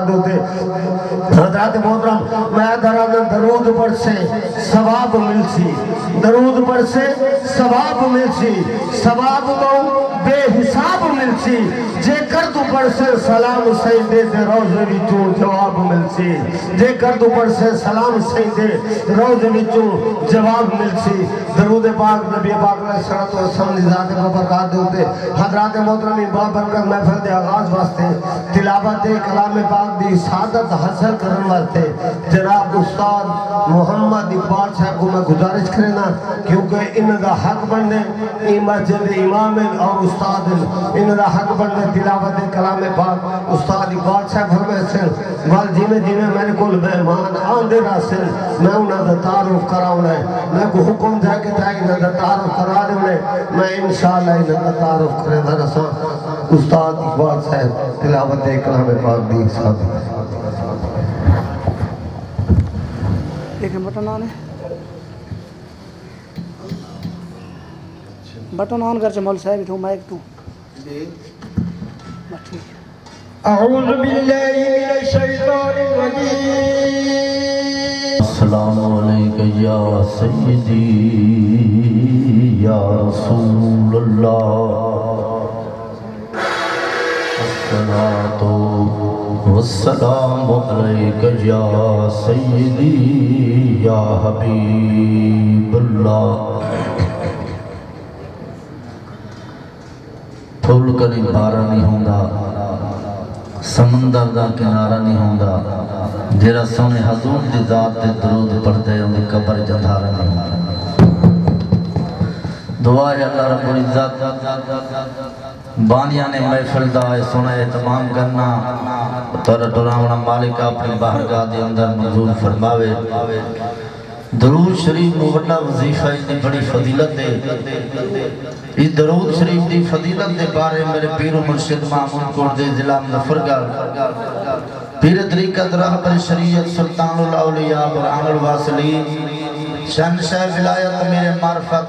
حضرات محترم میں درود پر سے ثواب ملسی، درود پر سے ثواب ملسی، ثواب تو بے حساب ملسی، جے کر تو پر سے سلام سیدے دے روزے وچوں جواب ملسی، جے کر تو پر سے سلام سیدے روزے وچوں جواب ملسی۔ درود پاک نبی پاک علیہ الصلوۃ والسلام دی ذات برکات دے اوتے حضرات محترم بابرکت محفل دے آغاز واسطے تلاوت کلام پاک دی سعادت حاصل کرنے واسطے جناب استاد محمد اقبال صاحب کو میں گزارش کرنا، کیونکہ ان دا حق بننے ای مسجد امام اور استاد ان دا حق بننے تلاوت کلام پاک استاد اقبال صاحب فرمائے سن وال جیویں جیویں میرے کول مہمان آندے راسن میں انہاں دا تعارف کراؤنا ہے، میں کو حکم دے کے تاکہ انہاں دا تعارف کرا دے میں انشاءاللہ انہاں دا تعارف کرے دا رساں استاد اقبال صاحب تلاوت کلام پاک دی صاحب لیکن بٹن آن ہے بٹن آن کر مول صاحب تو مائک تو اعوذ باللہ من الشیطان الرجیم السلام علیکم یا سیدی یا رسول اللہ، الصلاۃ والسلام علیک یا سیدی یا حبیب اللہ۔ پھول کلی بارہ نہیں ہوندہ، سمندر دا کنارہ نہیں ہوندہ، جیرا سونے حضور دی ذات دے درود پڑھ دے ان دی قبر جندھارہ نہیں ہوندہ۔ دعا ہے اللہ رب العزت بانیاں نے محفل دا سونا اہتمام کرنا تورا ٹوراونا مالک اپنی بارگاہ دے اندر منظور فرماوے۔ درود شریف مولا وظیفہ اتنی بڑی فضیلت ہے، اس درود شریف دی فضیلت دے بارے میرے پیر و مرشد محمود کوٹ دے ضلع مظفرگڑھ پیر طریقت رہبر شریعت سلطان الاولیاء برہان الواصلین شہنشاہ ولایت میرے معرفت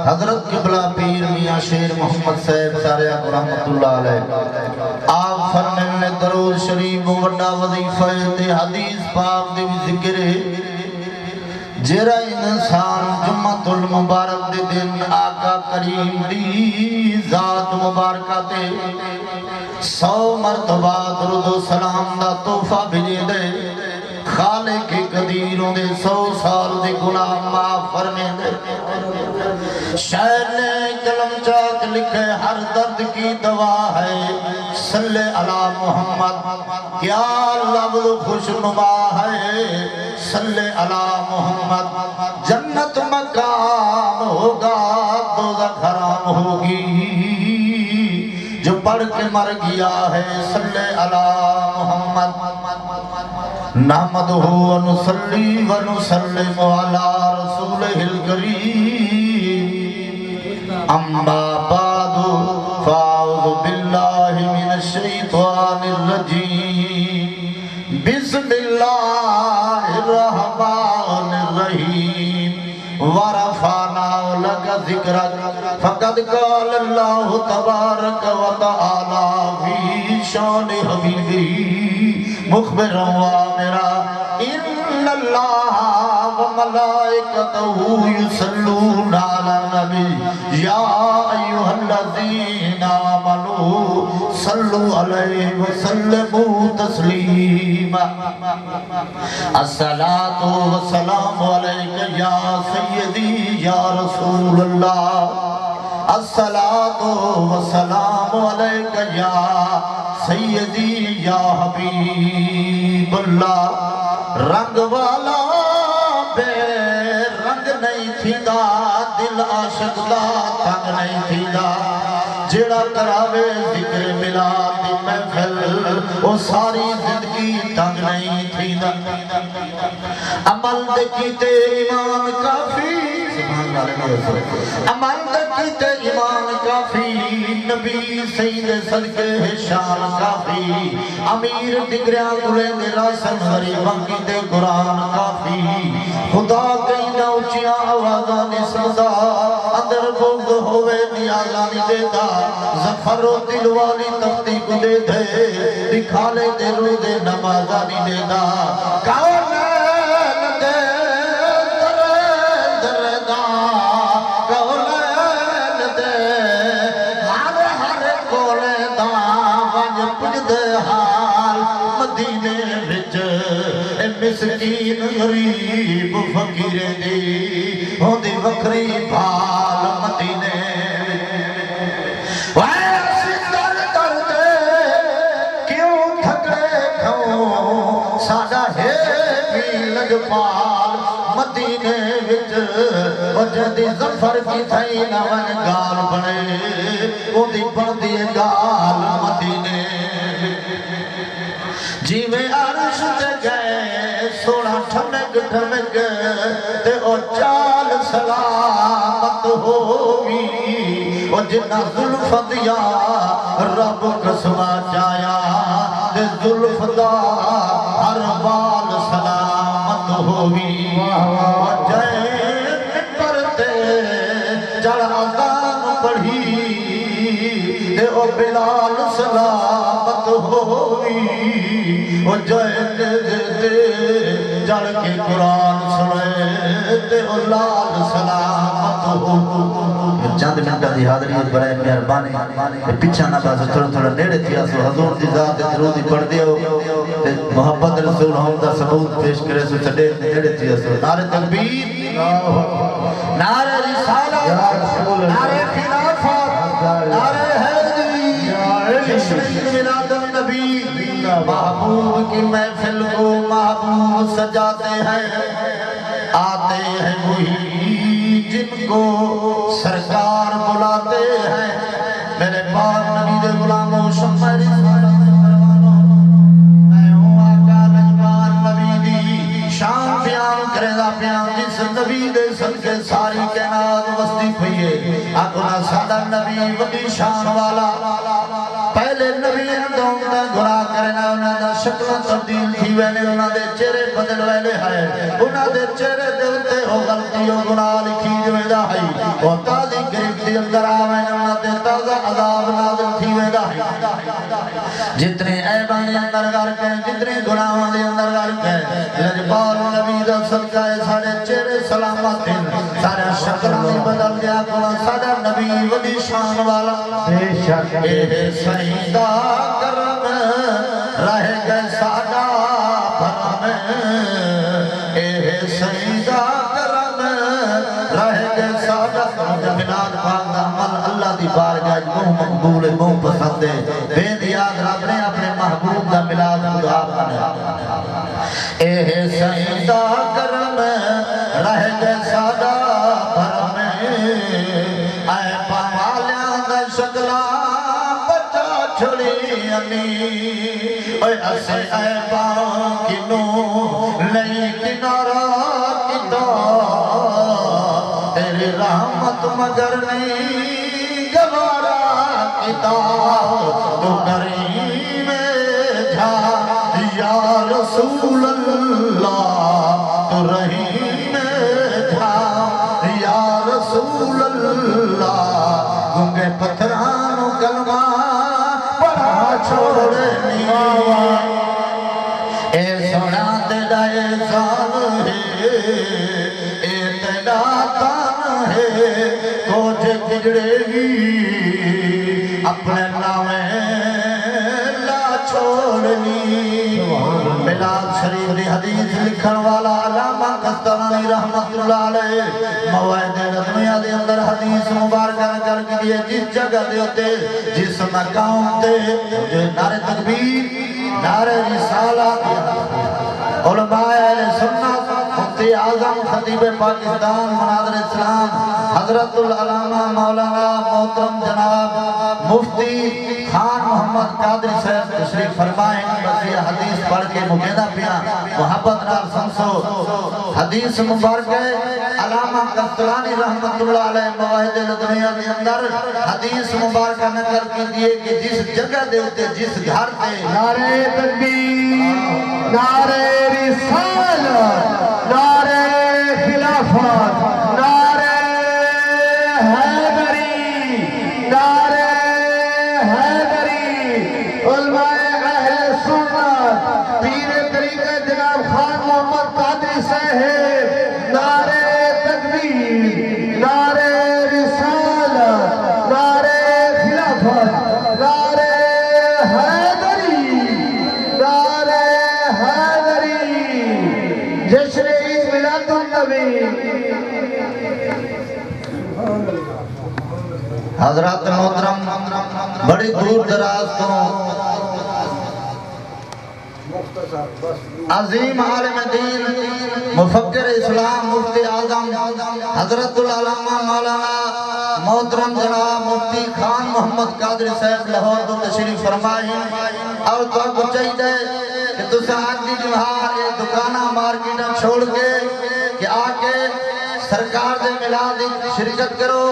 حضرت قبلہ پیر میاں شیر محمد صاحب ساریہ رحمت اللہ علیہ آپ فرمے میں درود شریف وڈا وظیفہ تے حدیث پاک دے ذکر ہے، جیرا انسان جمعۃ المبارک دے دن آقا کریم دی ذات مبارکہ تے 100 مرتبہ درود و سلام دا تحفہ بھیجے دے، خالق قدیروں دے 100 سال دے گناہ معاف فرمے دے۔ شاعر نے قلم چاک لکھے ہر درد کی دوا ہے، صلی علی محمد کیا لفظ خوشنما ہے، صلی علی محمد جنت مقام ہوگا دوزخ حرام ہوگی، جو پڑھ کے مر گیا ہے صلی علی محمد۔ نحمدہ و نصلی و نسلم علی رسولہ الکریم، اما بعد فاعوذ باللہ من الشیطان الرجیم، بسم اللہ الرحمن الرحیم، ورفعنا لك ذکرک فقد قال اللہ تبارک و تعالی فی شان حبیبہ مخبرا وآمرا ان اللہ وملائکتہ یصلون علی النبی یا ایھا الذین آمنوا صلوا علیہ وسلموا تسلیما۔ الصلاۃ والسلام علیک یا سیدی یا رسول اللہ، الصلاۃ والسلام علیک یا سیدی یا حبیب اللہ۔ رنگ والا بے رنگ نہیں تھیدا، دل عاشق دا تنگ نہیں تھیدا، جڑا کراوے ذکر میلاد دی محفل وہ ساری زندگی تنگ نہیں تھیدا۔ عمل دے کیتے ایمان کافی، عمل دے کیتے ایمان کافی، نبی سید صدقے شان کافی امیر ڈگریاں دلے دے راسن غریباں کی دے قرآن کافی خدا کئی نہ اچھیاں آوازاں نے سمدا اندر بغض ہوئے نیازاں نہیں دیتا ظفر و دل والی تختی کو دے دے دکھا لے دے رو دے نمازاں نہیں دیتا کونین دے دردہ کونین دے ہر ہر کولے دا ونج پجد حال مدینے وچ مسکین غریب فقیر دی ہوندی وکری بھال مدینے ویسے در در دے کیوں تھکڑے کھوں ساڈا ہے بھی لجپال مدینے وچ وجدی ظفر کی تھئی نہ ون گال بنے ہوندی بندی گال مدینے جی میں عرش تے گئے سونا ٹھمک ٹھمک تے او چال سلامت ہوگی او جنہ ظلف دیا رب قسمہ جایا تے ظلف دا ہر بال سلامت ہوگی او جائے ممبر تے جڑ اذان پڑھی تے او بلال سلامت ہوگی وہ جائے دے جڑ کے قرآن سنے تے لال سلامت ہو چند منٹہ دی حاضری برائے مہربانی پیچھا نہ بازو تھوڑا تھوڑا نیڑے تھیا سو حضور دی ذات درودی پڑھ دیو محبت رسول ہم دا ثبوت پیش کرے سو چڑے نیڑے تھیا سو نعرہ تکبیر نعرہ رسالہ نعرہ خلافت نعرہ حیدری جشن ملاد النبی محبوب کی محفل کو محبوب سجاتے ہیں آتے ہیں وہی جن کو سرکار بلاتے ہیں میرے پاک نبی دے غلاموں شمع رسالت میں ہوں آقا لجبار نبی دی شان بیان کرے دا بیان جس نبی دے صدقے ساری کائنات وسطی پھئیے آقا سادہ نبی وڈی شان والا پہلے نبی اندوں دا گناہ کرنا انہاں دا شکل تبدیل تھی ویلے انہاں دے چہرے بدل ویلے ہے انہاں دے چہرے دے اتے ہو غلطی و گناہ لکھی جویدہ ہے وہ تازی گرفتی اندر آویں انہاں دے تازہ عذاب نازل تھی ویدہ ہے جتنے عیباں دے اندر گھر کے جتنے گناہاں دے اندر گھر کے لجبال نبی دا صدقہ ہے سارے چہرے سلامت ہیں سارے شکل نہیں بدل گیا کنا سارا نبی وڈی شان والا بے شک سیدہ کرم رہ گئے ساڈا بھرم اے سیدہ کرم رہ گئے ساڈا بلاد پاک دا عمل اللہ دی بارگاہ منہ مقبول منہ پسند ہے بے نیاز رب نے اپنے محبوب دا ملاد خدا اپنے اے سیدہ کرم رہ گئے ساڈا بھرم اے پاوالیاں دا شکلا چھڑی امی اے اسے اے باں کنوں نہیں کنارہ کتا تیری رحمت مگر نہیں گوارا کتا تو کریم جھا یا رسول اللہ تو رحیم جھا یا رسول اللہ گنگے پتھرانوں کلمہ چھوڑنی اے سونا تیرا احسان ہے اے تیرا تان ہے کوچ بگڑے گی اپنے نامے لا چھوڑنی ملاد شریف دی حدیث لکھن والا علامہ قسطلانی رحمت اللہ علیہ موعد دنیا دے اندر حدیث مبارکہ کر کے دیئے جس جگہ دے ہوتے جس مقام تے نعرہ تکبیر نعرہ رسالت علماء اہل سنت مفتی اعظم خطیب پاکستان مناظر اسلام حضرت العلامہ مولانا محترم جناب مفتی خان محمد قادری صاحب تشریف فرمائیں بس یہ حدیث پڑھ کے مقیدہ پیا محبت نال سنسو حدیث مبارک ہے علامہ قسطلانی رحمت اللہ علیہ مواہد الدنیا کے اندر حدیث مبارکہ نقل کی دیئے کہ جس جگہ دے ہوتے جس گھر دے نعرہ تکبیر، نعرہ رسالت، نعرہ خلافت، نعرہ حیدری، نعرہ حیدری، علماء اہل سنت، پیر طریقہ جناب خان محمد قادری صاحب، نعرہ تکبیر، نعرہ رسالت، نعرہ خلافت، نعرہ حیدری، نعرہ حیدری، جشن عید میلاد النبی۔ حضرات محترم بڑی دور دراز تو عظیم عالم دین مفکر اسلام مفتی اعظم حضرت العلامہ مولانا محترم جناب مفتی خان محمد قادری صاحب لاہور تو تشریف فرمائیں اور تو کو چاہیے کہ تسا آدھی جمہار یہ دکانہ مارکیٹاں چھوڑ کے کہ آکے سرکار دے میلاد شرکت کرو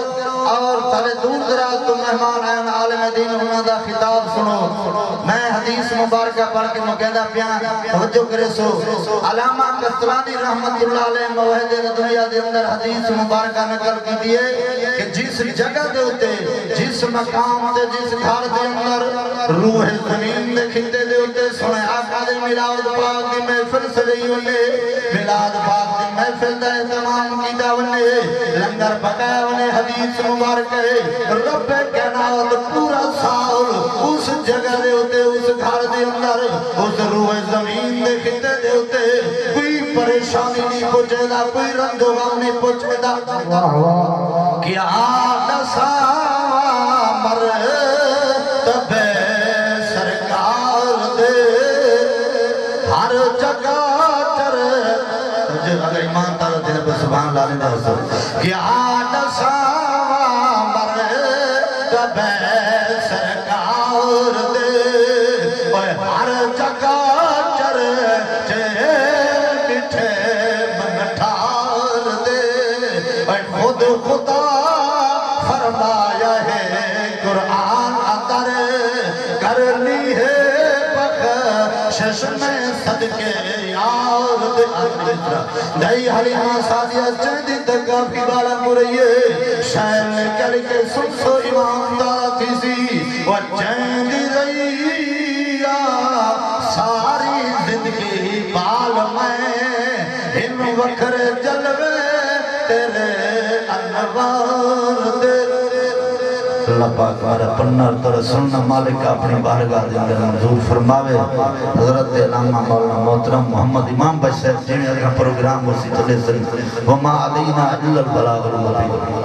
اور تھے دور دراز تو مہمان آئین عالم دین انہوں دا خطاب سنو۔ میں حدیث مبارکہ پڑھ کے مقیدہ پیان توجہ کرے سو علامہ قسطلانی رحمت اللہ علیہ مواہد دنیا دے اندر حدیث مبارکہ نقل کی دیئے کہ جس جگہ دے ہوتے جس مقام دے جس گھر دے اندر روح زمین دے کھتے دے ہوتے سنے آقا دے میلاد پاک دی محفل سجئی ہونے میلاد پاک دی محفل دا اہتمام کی داونے لنگر پکائے ہونے حدیث مبارک ہے رب کائنات پورا سال اس جگہ دے ہوتے اس گھر دے اندر اس روح زمین دے کھتے دے ہوتے کوئی پریشانی نہیں پوچھے دا کوئی رنج و غم نہیں پوچھے دا کیا نسا مرتب سرکار دے ہر جگہ چر اگر ایمان تارا دینے پر سبحان اللہ علیہ وسلم کیا نسا مرتب سرکار دے ہر جگہ چر مٹھے منٹھار دے خود خدا فرمایا ہے قرآن اندر کرنی ہے بخشش میں صدقے یار دے نئی حلیمہ سادیہ چندی تکا بھی بالا مرئیے شہر میں کر کے سن سو امام دارا تیزی وہ چندی رئیہ ساری زندگی بال میں ہم وکر جلوے تیرے انوار دے اللہ پاک ہمارا پنر تر سننا مالک اپنی بارگاہ دے اندر منظور فرماوے حضرت علامہ مولانا محترم محمد امام بشیر جنہیں اگر پروگرام اسی چلے سن وما علینا الا البلاغ المبین